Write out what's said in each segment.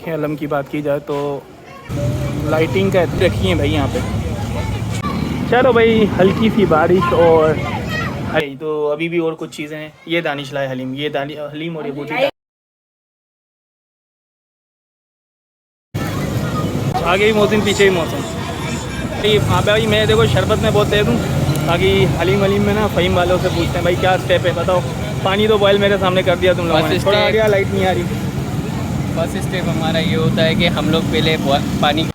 देखें अलम की बात की जाए तो लाइटिंग का रखी है भाई यहाँ पे। चलो भाई हल्की सी बारिश और तो अभी भी और कुछ चीज़ें हैं। ये दानिश लाए हलीम, ये हलीम और ये बूटी। आगे भी मौसम पीछे भी मौसम। हाँ भाई मैं देखो शरबत में बहुत तेज़ हूँ। बाकी हलीम वलीम में ना फ़हीम वालों से पूछते हैं भाई क्या स्टेप है बताओ। पानी तो बॉयल मेरे सामने कर दिया तुम लोगों ने। थोड़ा आ गया, लाइट नहीं आ रही। फर्स्ट स्टेप हमारा ये होता है कि हम लोग पहले पानी।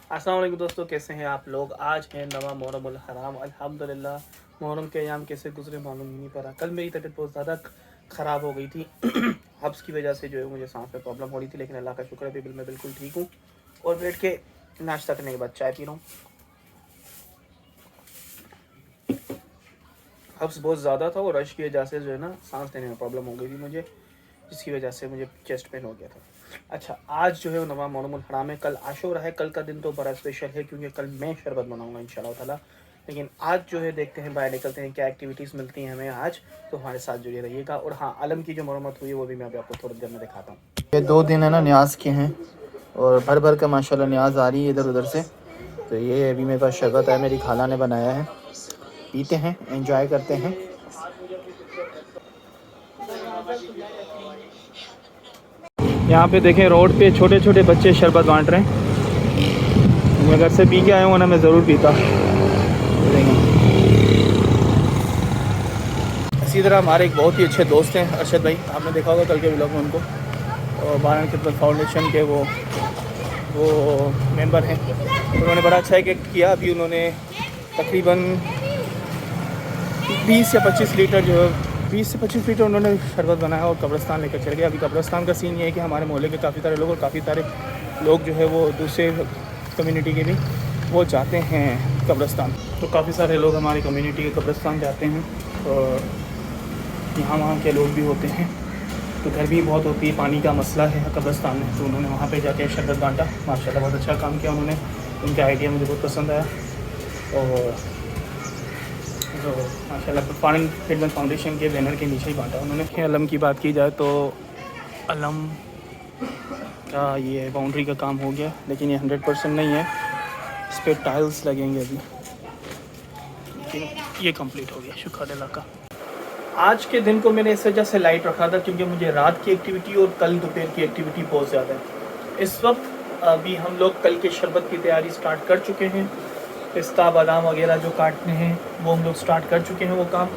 अस्सलाम वालेकुम दोस्तों, कैसे हैं आप लोग। आज है नवा मुहर्रमुल हराम। अल्हम्दुलिल्लाह मुहर्रम के अयाम कैसे गुजरे मालूम ही नहीं पड़ा। कल मेरी तबीयत बहुत ज़्यादा ख़राब हो गई थी। हब्स की वजह से जो है मुझे सांस में प्रॉब्लम हो रही थी, लेकिन अल्लाह का शुक्र है बिल मैं बिल्कुल ठीक हूँ। और बैठ के नाश्ता करने के बाद चाय पी रहा हूँ। हब्स बहुत ज़्यादा था और रश की वजह से जो है ना सांस लेने में प्रॉब्लम हो गई थी मुझे, जिसकी वजह से मुझे चेस्ट पेन हो गया था। अच्छा, आज जो है वो नवा मुहर्रमुल हराम है, कल आशूरा है। कल का दिन तो बड़ा स्पेशल है क्योंकि कल मैं शरबत बनाऊंगा इंशाल्लाह ताला। लेकिन आज जो है देखते हैं, बाहर निकलते हैं, क्या एक्टिविटीज़ मिलती हैं हमें आज। तो हमारे साथ जुड़े रहिएगा। और हाँ, अलम की जो मरम्मत हुई है वो भी मैं अभी आपको थोड़ी देर में दिखाता हूँ। ये 2 दिन है ना न्याज के हैं और भर भर का माशाल्लाह न्याज आ रही है इधर उधर से। तो ये अभी मेरे पास शरबत है, मेरी खाला ने बनाया है, पीते हैं, एंजॉय करते हैं। यहाँ पे देखें रोड पे छोटे छोटे बच्चे शरबत बांट रहे हैं। मैं घर से पी के आया हूँ ना, मैं ज़रूर पीता। इसी तरह हमारे एक बहुत ही अच्छे दोस्त हैं अरशद भाई, आपने देखा होगा कल के व्लॉग में उनको। और बारान खिदमत फाउंडेशन के वो मेंबर हैं। उन्होंने बड़ा अच्छा एक किया। अभी उन्होंने तकरीबन 20 या 25 लीटर जो है 20 से 25 लीटर उन्होंने शरबत बनाया और कब्रिस्तान लेकर चले गए। अभी कब्रिस्तान का सीन ये है कि हमारे मोहल्ले के काफ़ी सारे लोग और काफ़ी सारे लोग जो है वो दूसरे कम्युनिटी के भी वो जाते हैं कब्रिस्तान। तो काफ़ी सारे लोग हमारी कम्युनिटी के कब्रिस्तान जाते हैं और यहाँ वहाँ के लोग भी होते हैं। तो गर्मी बहुत होती है, पानी का मसला है कब्रिस्तान में। तो उन्होंने वहाँ पे जाके शरबत बांटा। माशाल्लाह बहुत अच्छा काम किया उन्होंने, उनका आइडिया मुझे बहुत पसंद आया। और तो माशाल्लाह बारान खिदमत फाउंडेशन के बैनर के नीचे ही बांटा उन्होंने। अलम की बात की जाए तो अलम का ये बाउंड्री का काम हो गया, लेकिन ये 100% नहीं है। इस पर टाइल्स लगेंगे अभी, लेकिन ये कंप्लीट हो गया शुक्र अल्लाह का। आज के दिन को मैंने इस वजह से लाइट रखा था क्योंकि मुझे रात की एक्टिविटी और कल दोपहर की एक्टिविटी बहुत ज़्यादा है। इस वक्त अभी हम लोग कल के शरबत की तैयारी स्टार्ट कर चुके हैं। पिस्ता बादाम वगैरह जो काटने हैं वो हम लोग स्टार्ट कर चुके हैं वो काम।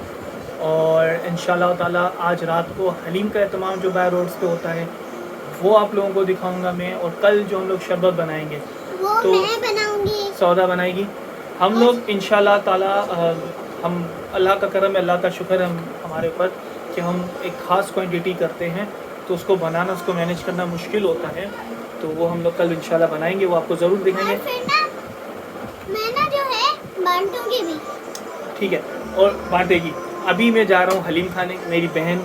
और इंशाल्लाह ताला आज रात को हलीम का एहतमाम जो बाहर रोड्स पे होता है वो आप लोगों को दिखाऊंगा मैं। और कल जो हम लोग शरबत बनाएंगे वो तो मैं बनाऊंगी, सौदा बनाएगी हम लोग इंशाल्लाह ताला। हम अल्लाह का करम है, अल्लाह का शुक्र है हमारे ऊपर कि हम एक ख़ास क्वांटिटी करते हैं तो उसको बनाना, उसको मैनेज करना मुश्किल होता है। तो वो हम लोग कल इंशाल्लाह बनाएंगे, वो आपको ज़रूर दिखाएंगे। मैं ना जो है बांटूंगी भी, ठीक है, और बांटेगी। अभी मैं जा रहा हूँ हलीम खाने। मेरी बहन,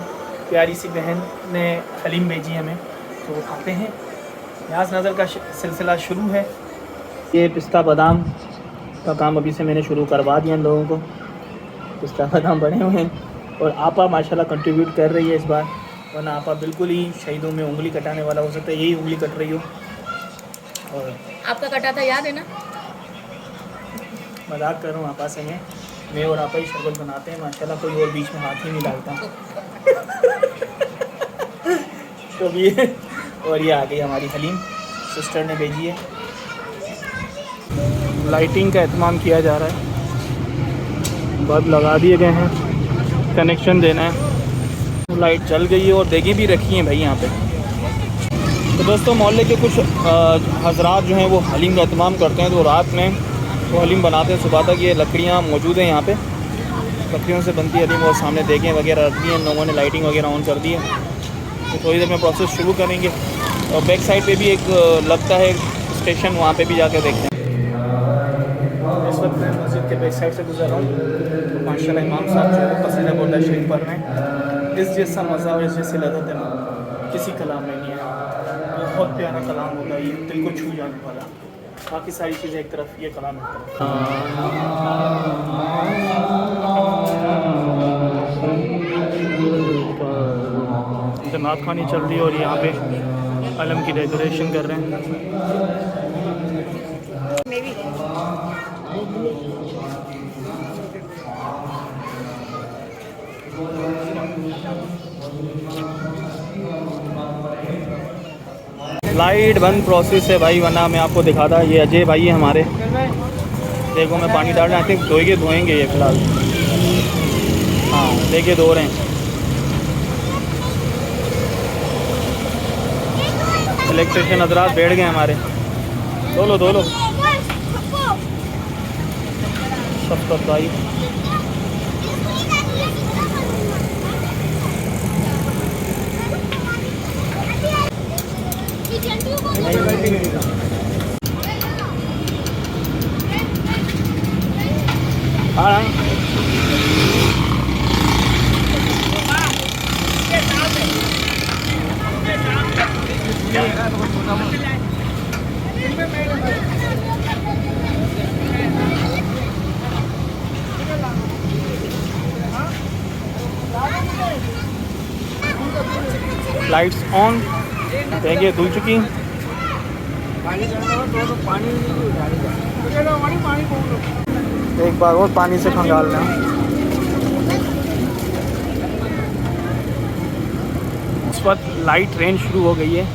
प्यारी सी बहन ने हलीम भेजी हमें, तो वो खाते हैं। न्याज़ नज़र का सिलसिला शुरू है। ये पिस्ता बादाम का काम अभी से मैंने शुरू करवा दिया इन लोगों को। पिस्ता बादाम बने हुए हैं और आपा माशाल्लाह कंट्रीब्यूट कर रही है इस बार, वरना आपा बिल्कुल ही शहीदों में उंगली कटाने वाला हो सकता है, यही उंगली कट रही हो। और आपका कटा था याद है ना? मजाक कर रहा हूँ आपा से। मैं और आपा ही शरबत बनाते हैं माशाल्लाह, कोई और बीच में हाथ ही नहीं डालता। तो ये और ये आ गई हमारी हलीम, सिस्टर ने भेजी है। लाइटिंग का एहतमाम किया जा रहा है, बल्ब लगा दिए गए हैं, कनेक्शन देना है। लाइट जल गई है और देगी भी रखी हैं भाई यहाँ पे। तो दोस्तों मोहल्ले के कुछ हजरात जो हैं वो हलीम का एहतमाम करते हैं, तो रात में वो हलीम बनाते हैं सुबह तक। ये लकड़ियाँ मौजूद हैं यहाँ पे, लकड़ियों से बनती है हलीम। और सामने देखें वगैरह रख दी हैं लोगों ने, लाइटिंग वगैरह ऑन कर दी है। तो थोड़ी देर में प्रोसेस शुरू करेंगे। और बैक साइड पे भी एक लगता है स्टेशन, वहाँ पे भी जाकर देखते हैं। इस वक्त मैं मस्जिद के बैक साइड से गुजर रहा हूँ, तो माशाल्लाह इमाम साहब जो है वो कसीदा बुर्दा शरीफ पढ़ रहे हैं। इस जैसा मज़ा और इस जैसी लज़्ज़त है ना किसी कलाम में नहीं है। बहुत प्यारा कलाम होता है, ये दिल को छू जाने वाला। बाकी सारी चीज़ें एक तरफ, ये कलाम एक तरफ। नात खानी चल रही है और यहाँ पे अलम की डेकोरेशन कर रहे हैं। लाइट बंद प्रोसेस है भाई, वरना मैं आपको दिखाता। ये अजय भाई है हमारे, देखो मैं पानी डाल रहा हूँ, आई थिंक धोएंगे ये फिलहाल। हाँ देखिए धो रहे हैं। इलेक्ट्रिशियन हजरात बैठ गए हमारे, धो लो सब भाई। हाँ लाइट्स ऑन, देखिए धुल चुकी। एक बार और पानी से खंगालना। इस वक्त लाइट रेन शुरू हो गई है,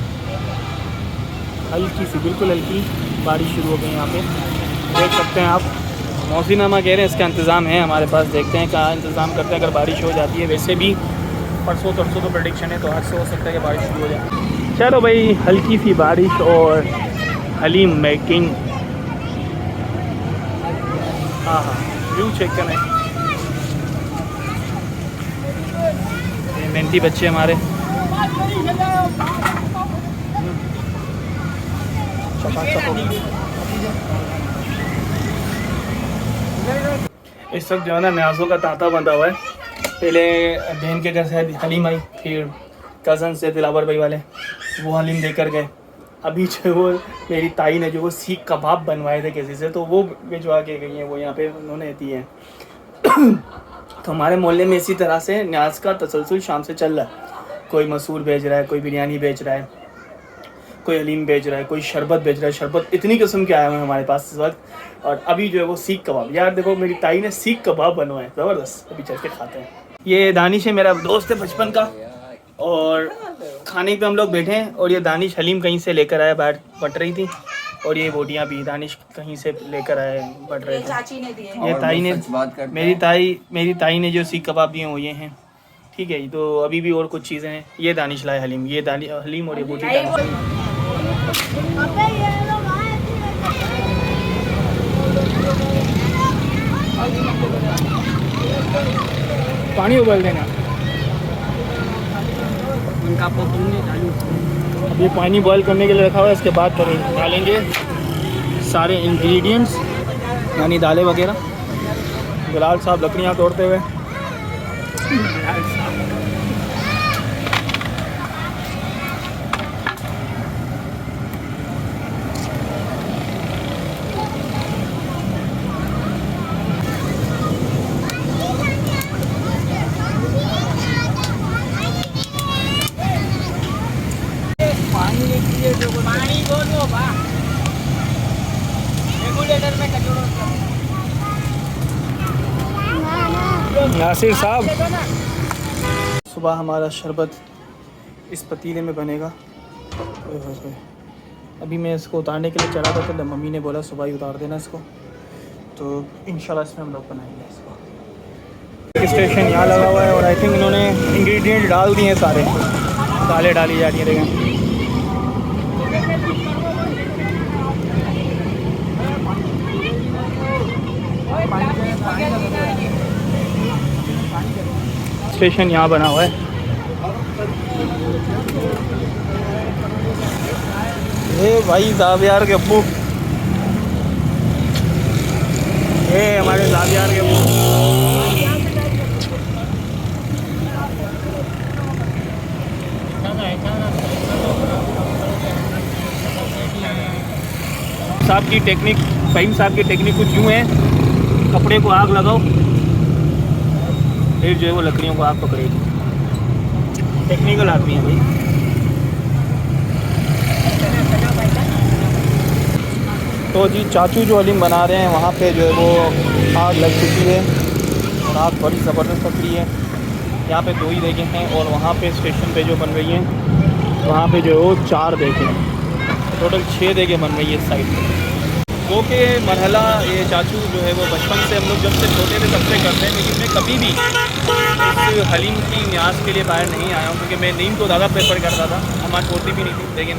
हल्की सी, बिल्कुल हल्की बारिश शुरू हो गई है। यहाँ पे देख सकते हैं आप, मौसमनामा कह रहे हैं इसका इंतज़ाम है हमारे पास, देखते हैं कहाँ इंतज़ाम करते हैं अगर बारिश हो जाती है। वैसे भी परसों तरसों तो प्रेडिक्शन है, तो आज से हो सकता है कि बारिश शुरू हो जाए। चलो भाई, हल्की सी बारिश और हलीम मेकिंग। हाँ व्यू चेक करें, ये मेहनती बच्चे हमारे। इस वक्त जो है ना न्याज़ों का तांता बंधा हुआ है। पहले बहन के घर से हलीम आई, फिर कज़न से दिलावर भाई वाले वो हलीम देकर गए। अभी जो वो मेरी ताई ने जो वो सीख कबाब बनवाए थे किसी से, तो वो भिजवा के गई हैं, वो यहाँ पे उन्होंने दिए हैं। तो हमारे मोहल्ले में इसी तरह से न्याज का तसलसल शाम से चल रहा है। कोई मसूर भेज रहा है, कोई बिरयानी भेज रहा है, कोई हलीम भेज रहा है, कोई शरबत भेज रहा है। शरबत इतनी किस्म के आए हुए हैं हमारे पास इस वक्त। और अभी जो है वो सीख कबाब, यार देखो मेरी ताई ने सीख कबाब बनवाए, ज़बरदस्त। अभी चल के खाते हैं। ये दानिश है, मेरा दोस्त है बचपन का, और खाने पे हम लोग बैठे हैं। और ये दानिश हलीम कहीं से लेकर आया, बाहर बट रही थी, और ये बोटियाँ भी दानिश कहीं से लेकर आए, बट रहे थे। चाची ने दिए, ये ताई ने, मेरी ताई ने जो सीख कबाब दिए वो ये हैं, ठीक है। तो अभी भी और कुछ चीज़ें हैं। ये दानिश लाए हलीम, ये हलीम और ये बोटी दानिश। पानी उबाल देना, अब ये पानी बॉईल करने के लिए रखा हुआ है। इसके बाद डालेंगे सारे इंग्रेडिएंट्स, यानी दालें वगैरह। बिलाल साहब लकड़ियाँ तोड़ते हुए, नासिर साहब। सुबह हमारा शरबत इस पतीले में बनेगा। अभी मैं इसको उतारने के लिए चला था, तो मम्मी ने बोला सुबह ही उतार देना इसको, तो इंशाल्लाह इसमें हम लोग बनाएंगे इसको। स्टेशन यहाँ लगा हुआ है और आई थिंक इन्होंने इंग्रेडिएंट डाल दिए हैं सारे, दालें डाली जा रही हैं। देखें स्टेशन यहाँ बना हुआ है। ये भाई जावियार के अब्बू, ये हमारे जावियार के अब्बू। साहब की टेक्निक, फ़हीम साहब की टेक्निक कुछ यूँ है, कपड़े को आग लगाओ, फिर जो है वो लकड़ियों को आग पकड़ेगी। टेक्निकल आदमी है भाई। तो जी चाचू जो हलीम बना रहे हैं वहाँ पे जो है वो आग लग चुकी है और आग बड़ी ज़बरदस्त पकड़ी है। यहाँ पे 2 ही देखें हैं और वहाँ पे स्टेशन पे जो बन रही हैं वहाँ पे जो है वो 4 देखें, टोटल 6 देखें बन रही है इस साइड पे। जो कि मरहला ये चाचू जो है वो बचपन से हम लोग जब से छोटे थे तब से करते हैं, लेकिन मैं कभी भी इस हलीम की न्याज के लिए बाहर नहीं आया हूँ क्योंकि मैं नींद को ज़्यादा प्रेफर करता था। हमारी छोटी भी नहीं थी, लेकिन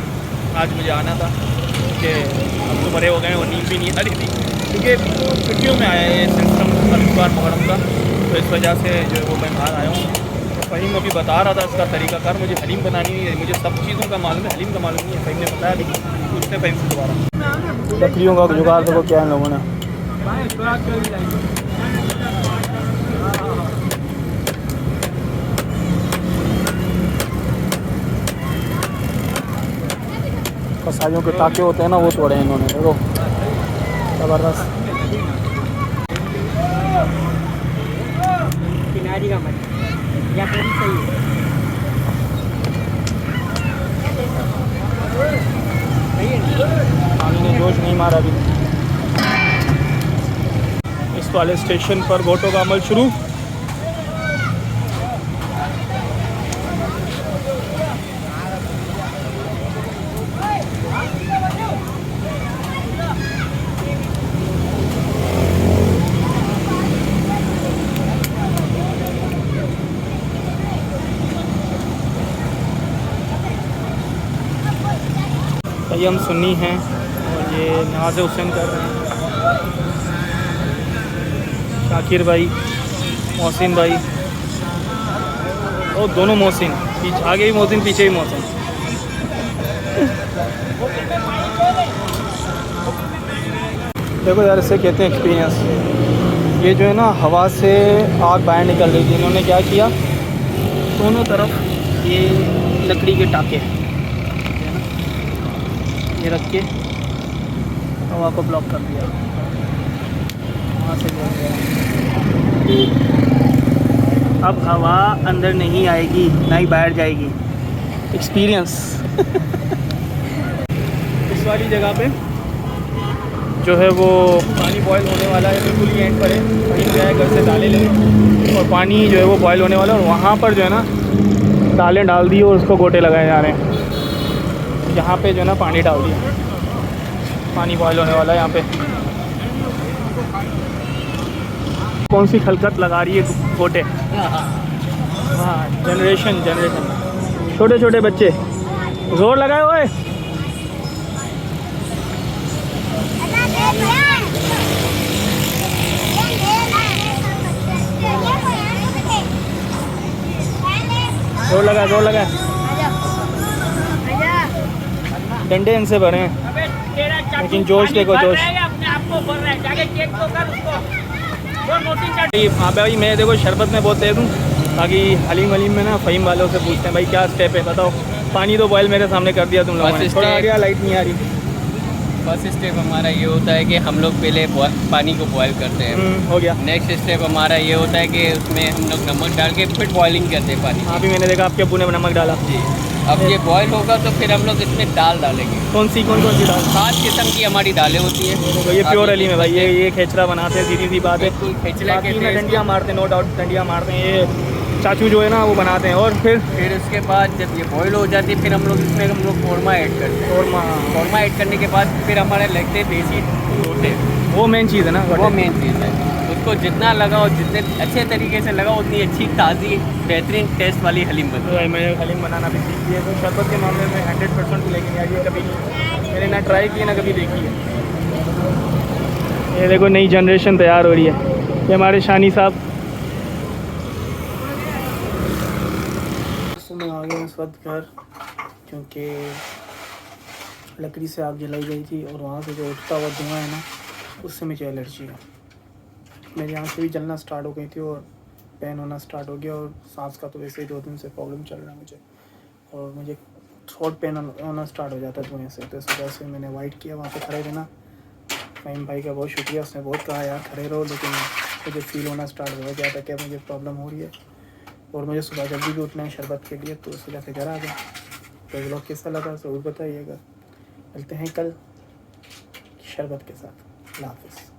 आज मुझे आना था कि हम तो बड़े हो गए और नींद भी नहीं आ रही थी क्योंकि छुट्टियों में आया है सिस्टम अखबार मुहर्रम का, तो इस वजह से जो है वो मैं बाहर आया हूँ। तो फ़हीम अभी बता रहा था इसका तरीक़ाकार, मुझे हलीम बनानी नहीं है, मुझे सब चीज़ों का मालूम है, हलीम का मालूम नहीं है। फ़हीम ने बताया, लेकिन पूछते फ़हीम से दोबारा। लकड़ियों का जुगाड़ देखो क्या है लोगों ने। कसाइयों के टाके होते हैं ना, वो तोड़े हैं इन्होंने, देखो ज़बरदस्त। किनारी का मत या पूरी सही है। पानी ने जोश नहीं मारा अभी। इस वाले स्टेशन पर गोटों का अमल शुरू। हम सुन्नी हैं और ये नवाज़ हुसैन कर रहे हैं, शाकिर भाई, मोहसिन भाई, और दोनों मोहसिन, पीछे आगे भी मोहसिन पीछे भी मोहसिन। देखो यार, इसे कहते हैं एक्सपीरियंस। ये जो है ना हवा से आग बाहर निकल रही थी, इन्होंने क्या किया, दोनों तरफ ये लकड़ी के टाके ये रख के हवा को ब्लॉक कर दिया, वहाँ से जल गया। अब हवा अंदर नहीं आएगी, ना ही बाहर जाएगी। एक्सपीरियंस। इस वाली जगह पे जो है वो पानी बॉयल होने वाला है, बिल्कुल ही एंड पर है। वहीं जो है घर से दालें लें और पानी जो है वो बॉयल होने वाला है और वहाँ पर जो है ना दालें डाल दी और उसको गोटे लगाए जा रहे हैं। यहाँ पे जो है ना पानी डाल दिया, पानी बॉयल होने वाला है यहाँ पे। कौन सी खलकत लगा रही है गोटे। हाँ, जनरेशन छोटे छोटे बच्चे जोर लगाए हुए। जोर लगा डंडे इनसे भरे हैं, लेकिन जोश देखो, जोश। हाँ भाई, मैं देखो शरबत में बहुत तेज़ हूँ, बाकी हलीम में ना फ़हीम वालों से पूछते हैं भाई क्या स्टेप है बताओ। पानी तो बॉयल मेरे सामने कर दिया तुम लोगों ने, थोड़ा आ गया, लाइट नहीं आ रही। फर्स्ट स्टेप हमारा ये होता है कि हम लोग पहले पानी को बॉयल करते हैं। हो गया। नेक्स्ट स्टेप हमारा ये होता है कि उसमें हम लोग नमक डाल के फिर बॉइलिंग करते हैं पानी। अभी मैंने देखा आपके अब्बू ने नमक डाला। जी, अब ये बॉयल होगा तो फिर हम लोग इसमें दाल डालेंगे। कौन सी दाल? 7 किस्म की हमारी दालें होती हैं। तो ये प्योर हलीम है भाई, ये खेचड़ा बनाते हैं, सीधी सी बात है। बिल्कुल खेचड़ा के डंडियाँ मारते हैं, नो डाउट डंडियाँ मारते हैं, ये चाचू जो है ना वो बनाते हैं। और फिर उसके बाद जब ये बॉयल हो जाती है फिर हम लोग इसमें कौरमा ऐड करते हैं। कौरमा ऐड करने के बाद फिर हमारे लगते हैं देसी रोटे। वो मेन चीज़ है ना, वो मेन चीज़ है। उसको जितना लगाओ, जितने अच्छे तरीके से लगाओ, उतनी अच्छी ताज़ी बेहतरीन टेस्ट वाली हलीम बनती है। भाई मैंने हलीम बनाना भी सीख लिया, तो शरबत के मामले में 100% लेकिन यार ये कभी मैंने ना ट्राई की ना कभी देखी है। ये देखो नई जनरेशन तैयार हो रही है, ये हमारे शानी साहब। मैं आ गया इस वक्त घर, क्योंकि लकड़ी से आग जलाई गई थी और वहाँ से जो उठता हुआ धुआं है ना, उससे मुझे एलर्जी है। मेरी आँखें भी जलना स्टार्ट हो गई थी और पेन होना स्टार्ट हो गया, और सांस का तो वैसे ही 2 दिन से प्रॉब्लम चल रहा है मुझे, और मुझे थ्रोट पेन होना स्टार्ट हो जाता है धुएँ से। तो इस वजह से मैंने अवॉइड किया वहाँ पे खड़े रहना। फ़हीम भाई का बहुत शुक्रिया, उसने बहुत कहा यार खड़े रहो, लेकिन मुझे फील होना स्टार्ट हो गया था कि मुझे प्रॉब्लम हो रही है। और मुझे सुबह जल्दी भी उठना है शरबत के लिए, तो इस वजह से घर आ गया। तो व्लॉग कैसा लगा ज़रूर बताइएगा। मिलते हैं कल शरबत के साथ। अल्लाह हाफ़िज़।